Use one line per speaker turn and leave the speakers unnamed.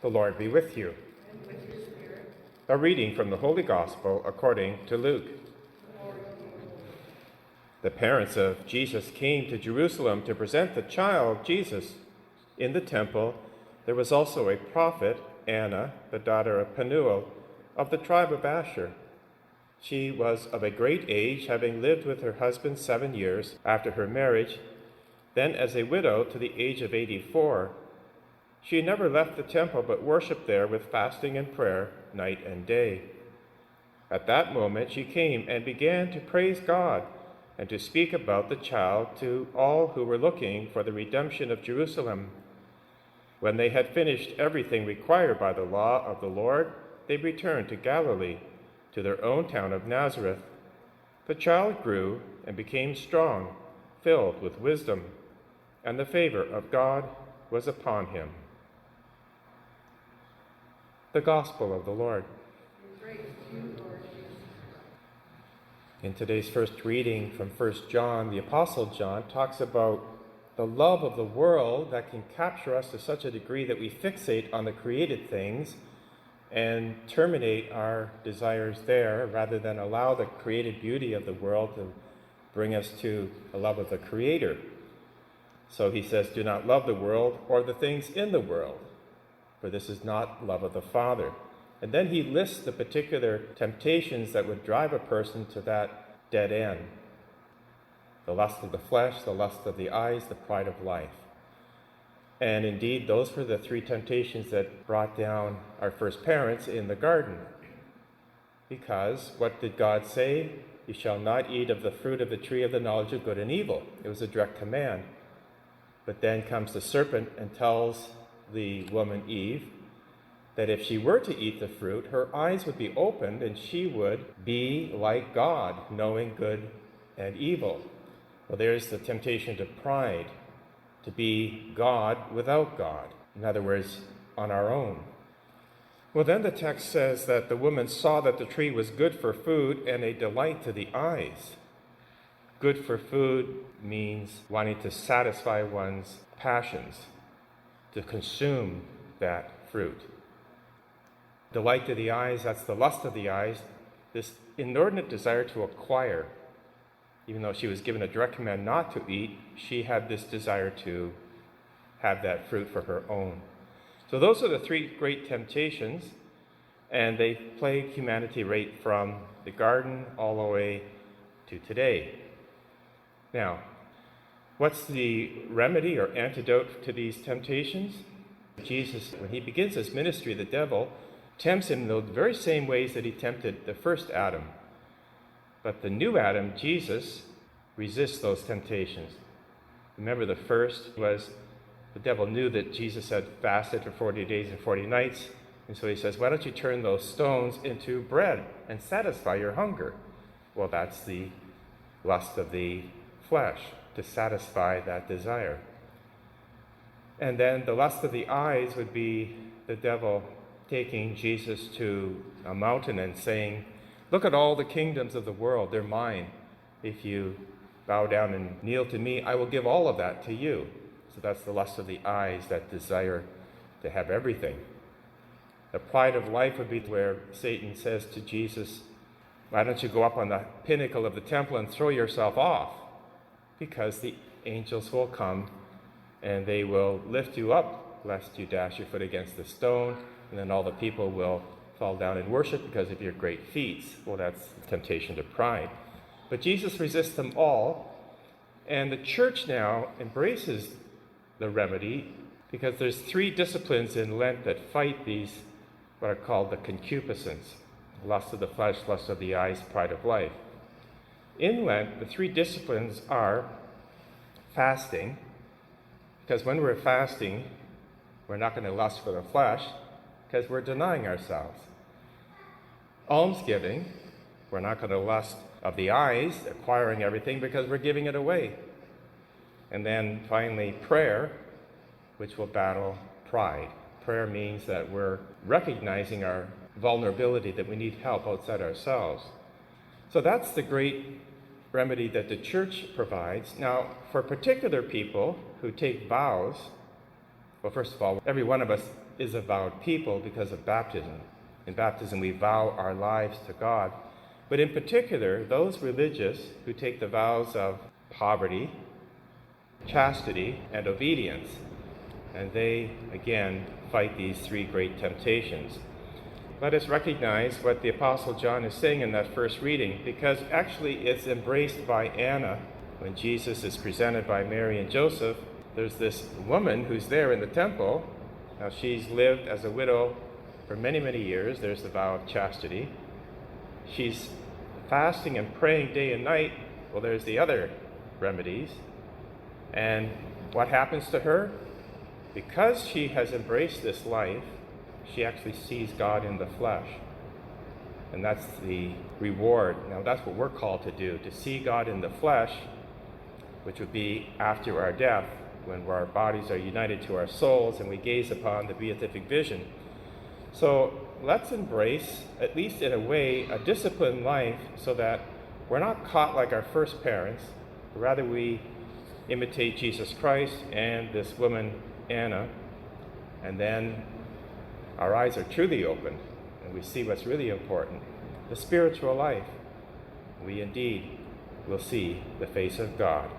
The Lord be with you.
And with your spirit.
A reading from the Holy Gospel according to Luke. The parents of Jesus came to Jerusalem to present the child Jesus. In the temple there was also a prophet, Anna, the daughter of Penuel, of the tribe of Asher. She was of a great age, having lived with her husband 7 years after her marriage, then as a widow to the age of 84. She never left the temple but worshipped there with fasting and prayer night and day. At that moment she came and began to praise God and to speak about the child to all who were looking for the redemption of Jerusalem. When they had finished everything required by the law of the Lord, they returned to Galilee, to their own town of Nazareth. The child grew and became strong, filled with wisdom, and the favor of God was upon him. The Gospel of the Lord.
Praise to you, Lord Jesus.
In today's first reading from 1 John, the Apostle John talks about the love of the world that can capture us to such a degree that we fixate on the created things and terminate our desires there rather than allow the created beauty of the world to bring us to a love of the Creator. So he says, do not love the world or the things in the world, for this is not love of the Father. And then he lists the particular temptations that would drive a person to that dead end. The lust of the flesh, the lust of the eyes, the pride of life. And indeed, those were the three temptations that brought down our first parents in the garden. Because what did God say? You shall not eat of the fruit of the tree of the knowledge of good and evil. It was a direct command. But then comes the serpent and tells the woman Eve that if she were to eat the fruit, her eyes would be opened and she would be like God, knowing good and evil. Well, there's the temptation to pride, to be God without God. In other words, on our own. Well, then the text says that the woman saw that the tree was good for food and a delight to the eyes. Good for food means wanting to satisfy one's passions, to consume that fruit. Delight to the eyes, that's the lust of the eyes, this inordinate desire to acquire. Even though she was given a direct command not to eat, she had this desire to have that fruit for her own. So those are the three great temptations, and they plague humanity right from the garden all the way to today. Now, what's the remedy or antidote to these temptations? Jesus, when he begins his ministry, the devil tempts him in the very same ways that he tempted the first Adam. But the new Adam, Jesus, resists those temptations. Remember, the first was the devil knew that Jesus had fasted for 40 days and 40 nights, and so he says, why don't you turn those stones into bread and satisfy your hunger? Well, that's the lust of the flesh, to satisfy that desire. And then the lust of the eyes would be the devil taking Jesus to a mountain and saying, look at all the kingdoms of the world, they're mine. If you bow down and kneel to me, I will give all of that to you. So that's the lust of the eyes, that desire to have everything. The pride of life would be where Satan says to Jesus, why don't you go up on the pinnacle of the temple and throw yourself off? Because the angels will come and they will lift you up lest you dash your foot against the stone, and then all the people will fall down and worship because of your great feats. Well, that's the temptation to pride. But Jesus resists them all, and the church now embraces the remedy because there's three disciplines in Lent that fight these, what are called the concupiscence: lust of the flesh, lust of the eyes, pride of life. In Lent, the three disciplines are fasting, because when we're fasting, we're not going to lust for the flesh, because we're denying ourselves. Almsgiving, we're not going to lust of the eyes, acquiring everything, because we're giving it away. And then finally, prayer, which will battle pride. Prayer means that we're recognizing our vulnerability, that we need help outside ourselves. So that's the great remedy that the church provides. Now, for particular people who take vows, well, first of all, every one of us is a vowed people because of baptism. In baptism, we vow our lives to God. But in particular, those religious who take the vows of poverty, chastity, and obedience. And they, again, fight these three great temptations. Let us recognize what the Apostle John is saying in that first reading, because actually it's embraced by Anna when Jesus is presented by Mary and Joseph. There's this woman who's there in the temple. Now, she's lived as a widow for many, many years. There's the vow of chastity. She's fasting and praying day and night. Well, there's the other remedies. And what happens to her? Because she has embraced this life, she actually sees God in the flesh. And that's the reward. Now, that's what we're called to do, to see God in the flesh, which would be after our death, when our bodies are united to our souls and we gaze upon the beatific vision. So let's embrace, at least in a way, a disciplined life so that we're not caught like our first parents, but rather we imitate Jesus Christ and this woman, Anna, and then our eyes are truly opened and we see what's really important, the spiritual life. We indeed will see the face of God.